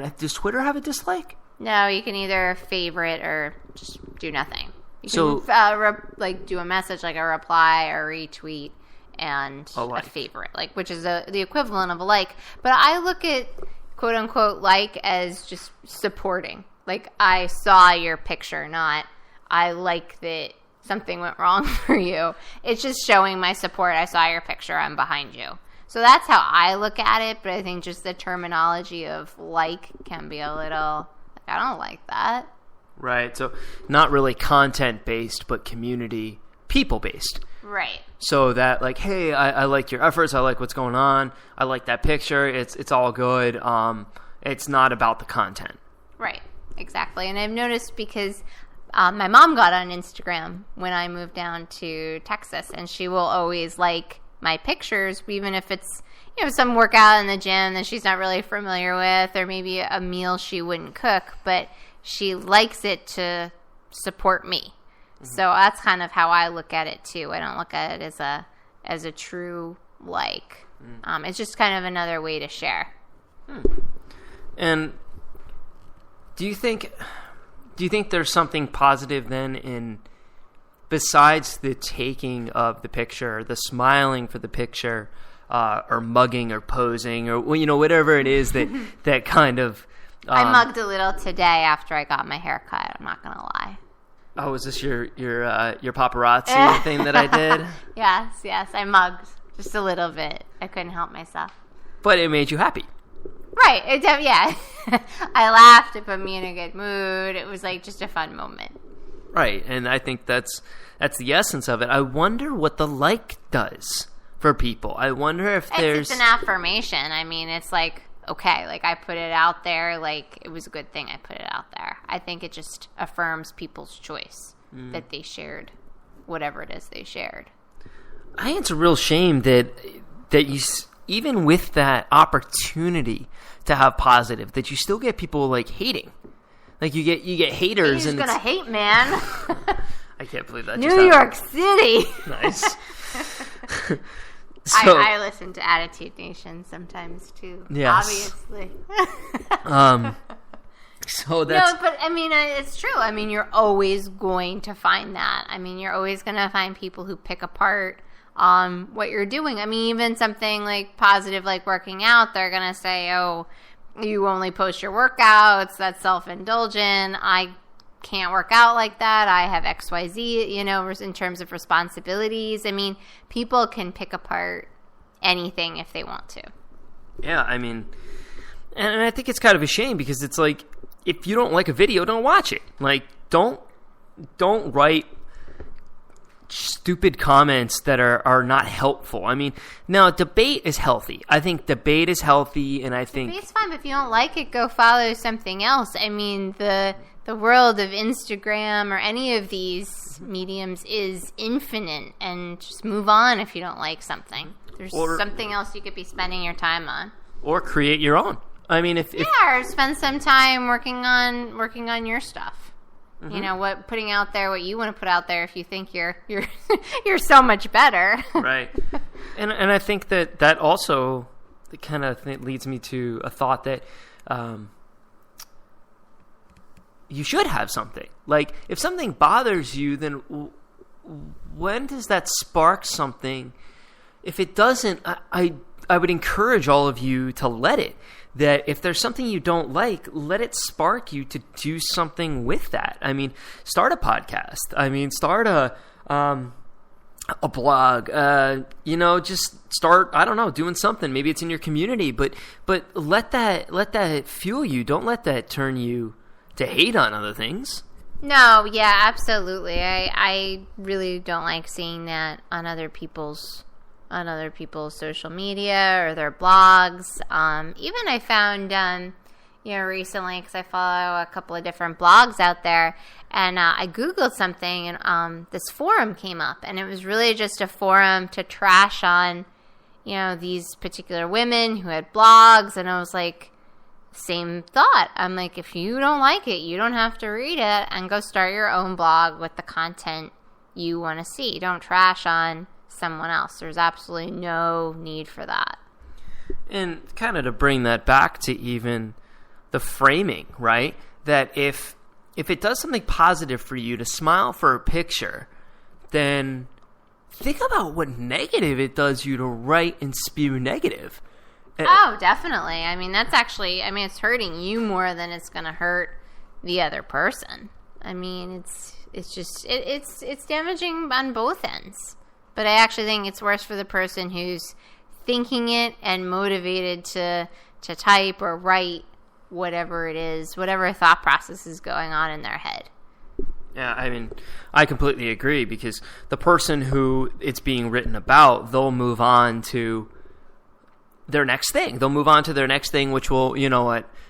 And does Twitter have a dislike? No, you can either favorite or just do nothing. You can do a message like a reply or retweet and a favorite, which is the equivalent of a like. But I look at quote unquote like as just supporting. Like, I saw your picture, not I like that something went wrong for you. It's just showing my support. I saw your picture. I'm behind you. So that's how I look at it. But I think just the terminology of like can be a little, I don't like that. Right. So not really content-based, but community, people-based. Right. So that, like, hey, I like your efforts. I like what's going on. I like that picture. It's all good. It's not about the content. Right. Exactly. And I've noticed because my mom got on Instagram when I moved down to Texas, and she will always like my pictures, even if it's, some workout in the gym that she's not really familiar with, or maybe a meal she wouldn't cook, but she likes it to support me. Mm-hmm. So that's kind of how I look at it too. I don't look at it as a true like. It's just kind of another way to share. And do you think there's something positive then in, besides the taking of the picture, the smiling for the picture, or mugging or posing or whatever it is that kind of. I mugged a little today after I got my hair cut. I'm not gonna lie. Oh, was this your paparazzi thing that I did? Yes, I mugged just a little bit. I couldn't help myself. But it made you happy. Right. Yeah. I laughed. It put me in a good mood. It was like just a fun moment. Right. And I think that's the essence of it. I wonder what the like does for people. I wonder if there's... It's an affirmation. I mean, it's like, okay, like I put it out there. Like it was a good thing I put it out there. I think it just affirms people's choice that they shared whatever it is they shared. I think it's a real shame that you... Even with that opportunity to have positive, that you still get people like hating. Like you get haters, and gonna hate, man. I can't believe that. New York City. Nice. I listen to Attitude Nation sometimes too. Yes. Obviously. So that's... No, but I mean, it's true. I mean, you're always going to find that. I mean, you're always going to find people who pick apart what you're doing. I mean, even something like positive, like working out, they're going to say, oh, you only post your workouts. That's self-indulgent. I can't work out like that. I have XYZ, in terms of responsibilities. I mean, people can pick apart anything if they want to. Yeah, I mean, and I think it's kind of a shame because it's like, if you don't like a video, don't watch it. Like, don't write stupid comments that are not helpful. I mean, now debate is healthy. I think debate is healthy, and I think debate's fine. But if you don't like it, go follow something else. I mean, the world of Instagram or any of these mediums is infinite, and just move on if you don't like something. There's something else you could be spending your time on, or create your own. I mean, if or spend some time working on your stuff. Mm-hmm. Putting out there what you want to put out there if you think you're so much better. Right. And I think that also kind of leads me to a thought that you should have something. Like, if something bothers you, then when does that spark something? If it doesn't, I would encourage all of you to let it. That if there's something you don't like, let it spark you to do something with that. I mean, start a podcast. I mean, start a blog. Just start, I don't know, doing something. Maybe it's in your community, but let that fuel you. Don't let that turn you to hate on other things. No, yeah, absolutely. I really don't like seeing that on other people's social media or their blogs. Even I found, recently, because I follow a couple of different blogs out there, and I Googled something, and this forum came up, and it was really just a forum to trash on, these particular women who had blogs, and I was like, same thought. I'm like, if you don't like it, you don't have to read it, and go start your own blog with the content you want to see. Don't trash on someone else. There's absolutely no need for that. And kind of to bring that back to even framing, right? That if it does something positive for you to smile for a picture, then think about what negative it does you to write and spew negative. Oh, definitely. I mean, that's actually, it's hurting you more than it's going to hurt the other person. I mean, it's damaging on both ends. But I actually think it's worse for the person who's thinking it and motivated to type or write whatever it is, whatever thought process is going on in their head. Yeah, I mean, I completely agree, because the person who it's being written about, they'll move on to their next thing. They'll move on to their next thing, which will,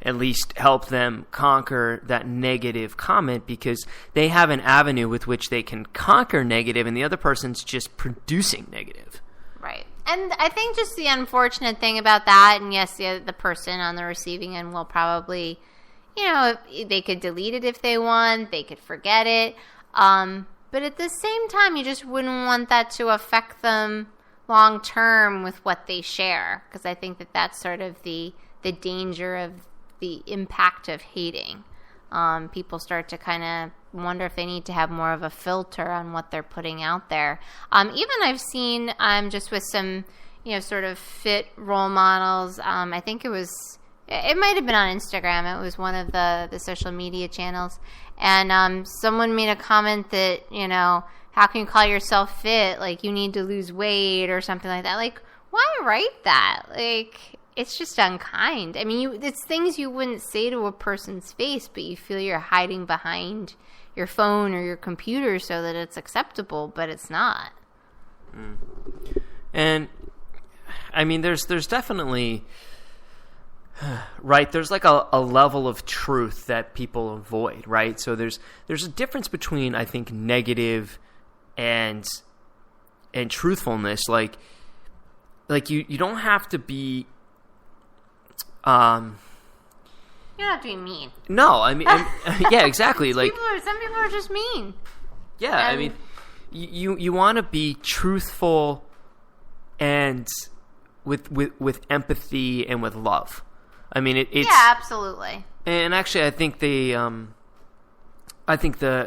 at least help them conquer that negative comment, because they have an avenue with which they can conquer negative, and the other person's just producing negative. Right. And I think just the unfortunate thing about that, and yes, the person on the receiving end will probably, they could delete it if they want, they could forget it. But at the same time, you just wouldn't want that to affect them long term with what they share, because I think that that's sort of the danger of the impact of hating. People start to kind of wonder if they need to have more of a filter on what they're putting out there. Even I've seen just with some, sort of fit role models. I think it might have been on Instagram. It was one of the social media channels. And someone made a comment that, how can you call yourself fit? Like, you need to lose weight or something like that. Like, why write that? Like, it's just unkind. I mean, it's things you wouldn't say to a person's face, but you feel you're hiding behind your phone or your computer so that it's acceptable, but it's not. And, I mean, there's definitely, right, there's like a level of truth that people avoid, right? So there's a difference between, I think, negative and truthfulness. Like you don't have to be, you don't have to be mean. No, I mean, yeah, exactly. Like, some people are just mean. Yeah, I mean, you want to be truthful and with empathy and with love. I mean, it's yeah, absolutely. And actually, I think the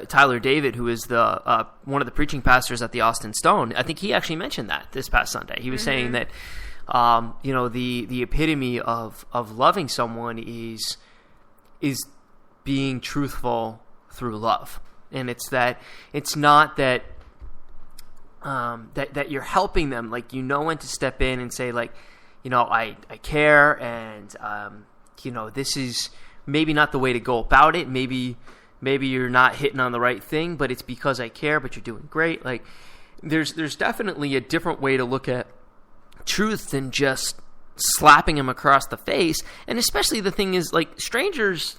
Tyler David, who is the one of the preaching pastors at the Austin Stone, I think he actually mentioned that this past Sunday. He was saying that the epitome of loving someone is being truthful through love. And it's not that that you're helping them, like, when to step in and say, like, I care, and this is maybe not the way to go about it. Maybe you're not hitting on the right thing, but it's because I care, but you're doing great. Like, there's definitely a different way to look at truth than just slapping him across the face. And especially the thing is, like, strangers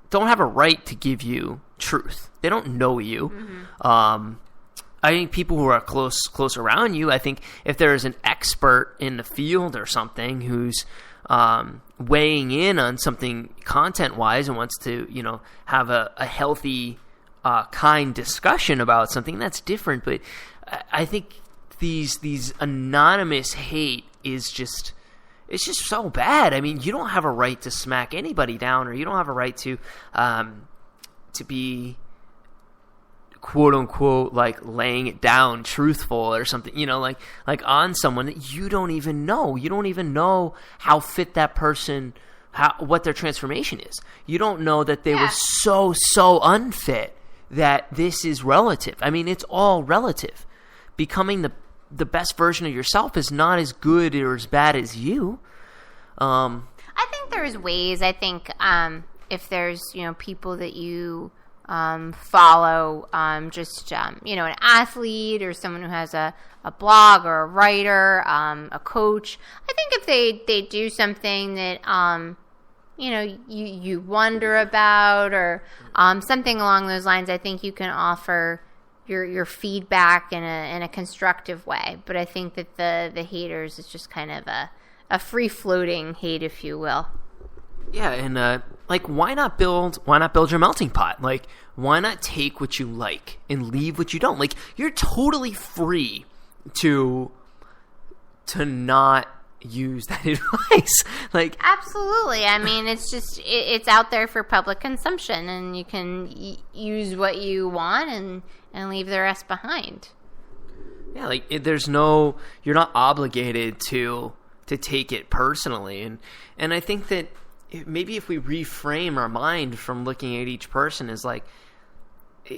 don't have a right to give you truth. They don't know you. I think people who are close around you, I think if there is an expert in the field or something who's weighing in on something content-wise and wants to, have a healthy, kind discussion about something, that's different. But I think these anonymous hate is just... It's just so bad. I mean, you don't have a right to smack anybody down, or you don't have a right to be, quote unquote, like, laying it down truthful or something, like on someone that you don't even know. You don't even know how fit that person, what their transformation is. You don't know that they were so unfit that this is relative. I mean, it's all relative. Becoming the best version of yourself is not as good or as bad as you. I think there's ways. I think if there's people that you follow, just an athlete or someone who has a blog or a writer, a coach. I think if they do something that you wonder about, or something along those lines, I think you can offer your feedback in a constructive way. But I think that the haters is just kind of a free floating hate, if you will. Yeah, and like, why not build your melting pot? Like, why not take what you like and leave what you don't? Like, you're totally free to not use that advice. Like, absolutely. I mean, it's just it's out there for public consumption, and you can use what you want and leave the rest behind. Yeah, like you're not obligated to take it personally, and I think that maybe if we reframe our mind from looking at each person as like,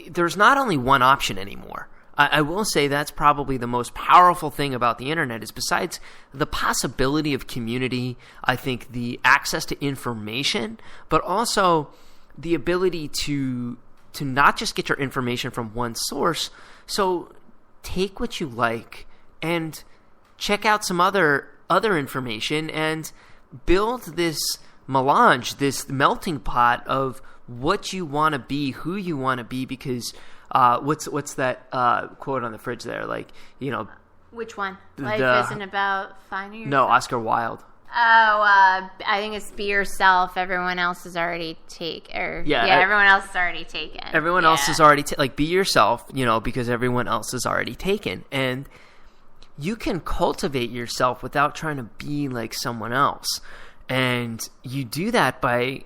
there's not only one option anymore. I will say that's probably the most powerful thing about the internet is, besides the possibility of community, I think the access to information, but also the ability to not just get your information from one source. So take what you like and check out some other information and build this melange, this melting pot of what you want to be, who you want to be, because what's that quote on the fridge there? Like, you know, which one? Life isn't about finding yourself. No, Oscar Wilde. Oh, I think it's be yourself. Everyone else is already everyone else is already taken. Everyone else is already like, be yourself, you know, because everyone else is already taken, and you can cultivate yourself without trying to be like someone else, and you do that by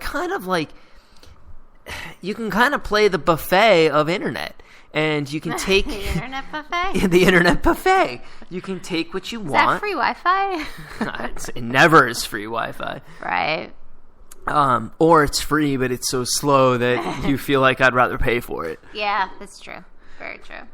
kind of like, you can kind of play the buffet of internet, and you can take the internet buffet. The internet buffet. You can take what you want. Is that free Wi-Fi? It never is free Wi-Fi. Right. Or it's free, but it's so slow that you feel like I'd rather pay for it. Yeah, that's true. Very true.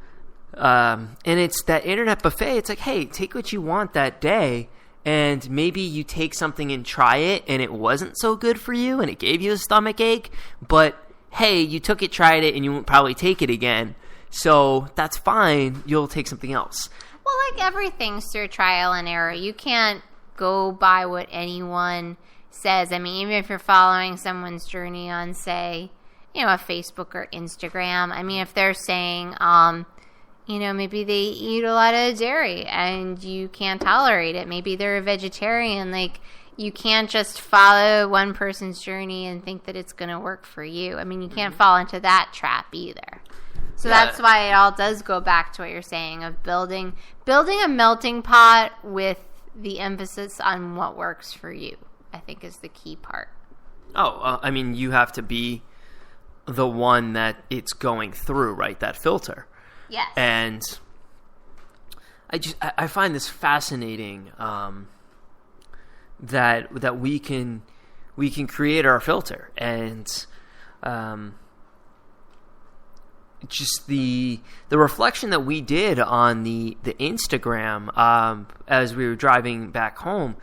And it's that internet buffet. It's like, hey, take what you want that day. And maybe you take something and try it, and it wasn't so good for you, and it gave you a stomach ache. But, hey, you took it, tried it, and you won't probably take it again. So that's fine. You'll take something else. Well, like everything's through trial and error. You can't go by what anyone says. I mean, even if you're following someone's journey on, say, you know, a Facebook or Instagram. I mean, if they're saying, you know, maybe they eat a lot of dairy and you can't tolerate it. Maybe they're a vegetarian. Like, you can't just follow one person's journey and think that it's going to work for you. I mean, you can't fall into that trap either. So that's why it all does go back to what you're saying of building a melting pot with the emphasis on what works for you, I think, is the key part. Oh, I mean, you have to be the one that it's going through, right? That filter. Yes. And I find this fascinating, that we can create our filter, and just the reflection that we did on the Instagram as we were driving back home.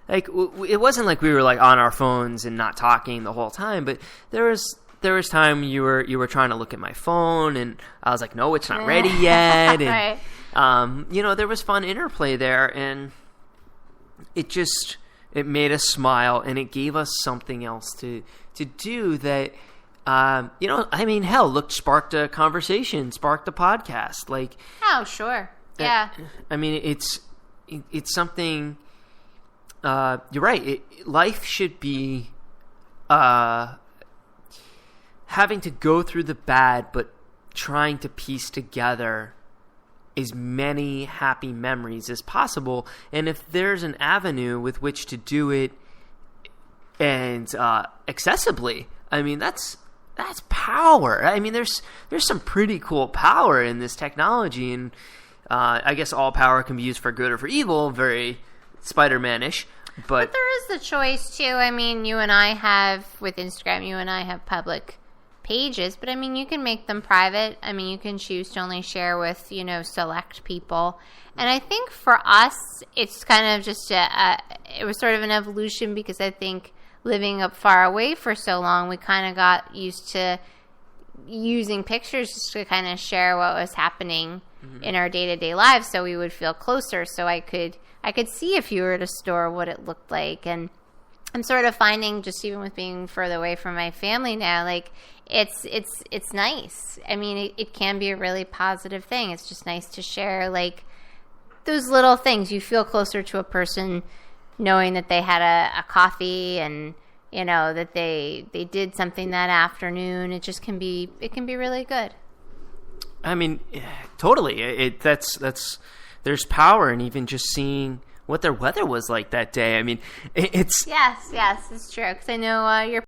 Like, it wasn't like we were like on our phones and not talking the whole time, but there was time you were trying to look at my phone, and I was like, no, it's not ready yet. And right. You know, there was fun interplay there, and it made us smile, and it gave us something else to do that. You know, I mean, hell, sparked a conversation, sparked a podcast. Like, oh, sure, yeah. I mean, it's something. You're right. Life should be having to go through the bad, but trying to piece together as many happy memories as possible. And if there's an avenue with which to do it, and accessibly, I mean, that's power. I mean, there's some pretty cool power in this technology, and I guess all power can be used for good or for evil. Very Spider-Man-ish. But there is the choice too. I mean, you and I have with Instagram, you and I have public pages, but I mean, you can make them private. I mean, you can choose to only share with, you know, select people. And I think for us, it's kind of just it was sort of an evolution, because I think living up far away for so long, we kind of got used to using pictures just to kind of share what was happening in our day-to-day lives, so we would feel closer. So I could see if you were at a store what it looked like. And I'm sort of finding, just even with being further away from my family now, like it's nice. I mean, it can be a really positive thing. It's just nice to share, like, those little things. You feel closer to a person knowing that they had a coffee, and, you know, that they did something that afternoon. It can be really good. I mean, totally. There's power in even just seeing what their weather was like that day. I mean, it's Yes, it's true. Because I know your